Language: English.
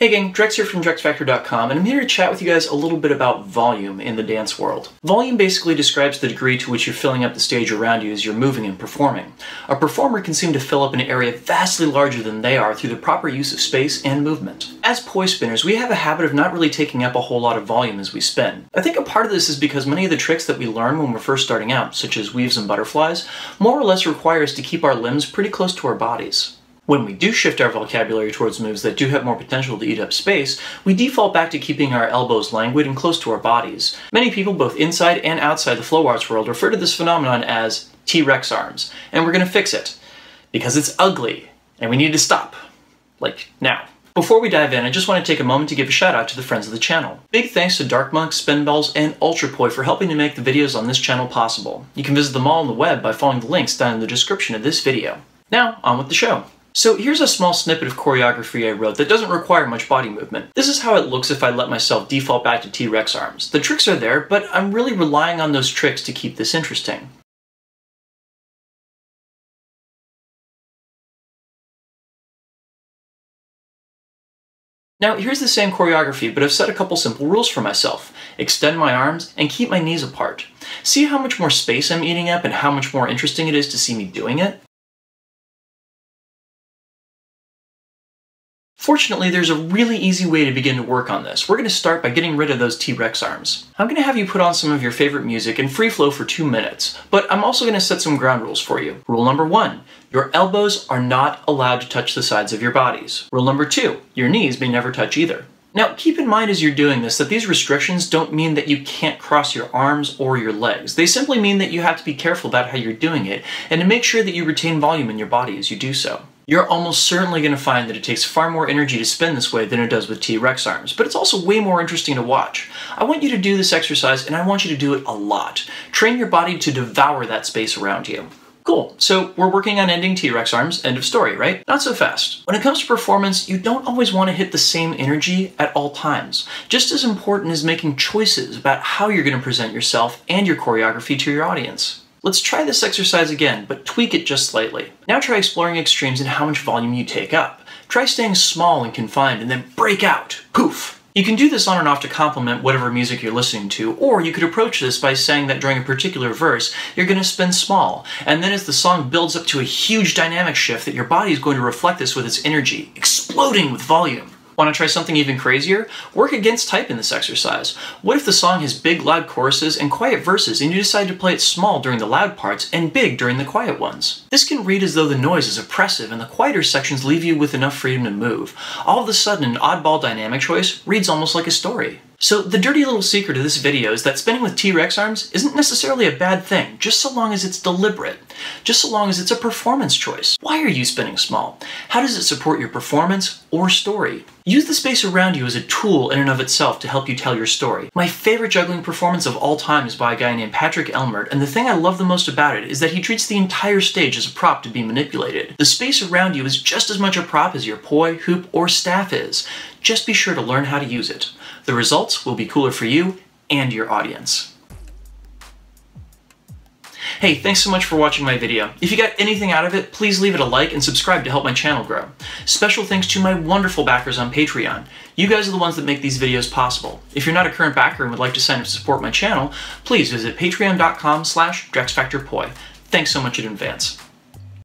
Hey gang, Drex here from DrexFactor.com, and I'm here to chat with you guys a little bit about volume in the dance world. Volume basically describes the degree to which you're filling up the stage around you as you're moving and performing. A performer can seem to fill up an area vastly larger than they are through the proper use of space and movement. As poi spinners, we have a habit of not really taking up a whole lot of volume as we spin. I think a part of this is because many of the tricks that we learn when we're first starting out, such as weaves and butterflies, more or less require us to keep our limbs pretty close to our bodies. When we do shift our vocabulary towards moves that do have more potential to eat up space, we default back to keeping our elbows languid and close to our bodies. Many people, both inside and outside the flow arts world, refer to this phenomenon as T-Rex arms, and we're going to fix it. Because it's ugly, and we need to stop. Like, now. Before we dive in, I just want to take a moment to give a shout out to the friends of the channel. Big thanks to Dark Monk, Spinbells, and Ultrapoi for helping to make the videos on this channel possible. You can visit them all on the web by following the links down in the description of this video. Now, on with the show. So here's a small snippet of choreography I wrote that doesn't require much body movement. This is how it looks if I let myself default back to T-Rex arms. The tricks are there, but I'm really relying on those tricks to keep this interesting. Now here's the same choreography, but I've set a couple simple rules for myself. Extend my arms and keep my knees apart. See how much more space I'm eating up and how much more interesting it is to see me doing it? Fortunately, there's a really easy way to begin to work on this. We're going to start by getting rid of those T-Rex arms. I'm going to have you put on some of your favorite music and free flow for 2 minutes, but I'm also going to set some ground rules for you. Rule number 1, your elbows are not allowed to touch the sides of your bodies. Rule number 2, your knees may never touch either. Now, keep in mind as you're doing this that these restrictions don't mean that you can't cross your arms or your legs. They simply mean that you have to be careful about how you're doing it and to make sure that you retain volume in your body as you do so. You're almost certainly going to find that it takes far more energy to spin this way than it does with T-Rex arms, but it's also way more interesting to watch. I want you to do this exercise, and I want you to do it a lot. Train your body to devour that space around you. Cool, so we're working on ending T-Rex arms, end of story, right? Not so fast. When it comes to performance, you don't always want to hit the same energy at all times. Just as important is making choices about how you're going to present yourself and your choreography to your audience. Let's try this exercise again, but tweak it just slightly. Now try exploring extremes in how much volume you take up. Try staying small and confined and then break out. Poof! You can do this on and off to complement whatever music you're listening to, or you could approach this by saying that during a particular verse, you're going to spin small, and then as the song builds up to a huge dynamic shift that your body is going to reflect this with its energy, exploding with volume. Want to try something even crazier? Work against type in this exercise. What if the song has big loud choruses and quiet verses and you decide to play it small during the loud parts and big during the quiet ones? This can read as though the noise is oppressive and the quieter sections leave you with enough freedom to move. All of a sudden, an oddball dynamic choice reads almost like a story. So the dirty little secret of this video is that spinning with T-Rex arms isn't necessarily a bad thing, just so long as it's deliberate. Just so long as it's a performance choice. Why are you spinning small? How does it support your performance or story? Use the space around you as a tool in and of itself to help you tell your story. My favorite juggling performance of all time is by a guy named Patrick Elmert, and the thing I love the most about it is that he treats the entire stage as a prop to be manipulated. The space around you is just as much a prop as your poi, hoop, or staff is. Just be sure to learn how to use it. The results will be cooler for you and your audience. Hey, thanks so much for watching my video. If you got anything out of it, please leave it a like and subscribe to help my channel grow. Special thanks to my wonderful backers on Patreon. You guys are the ones that make these videos possible. If you're not a current backer and would like to sign up to support my channel, please visit patreon.com/DrexFactorPoi. Thanks so much in advance.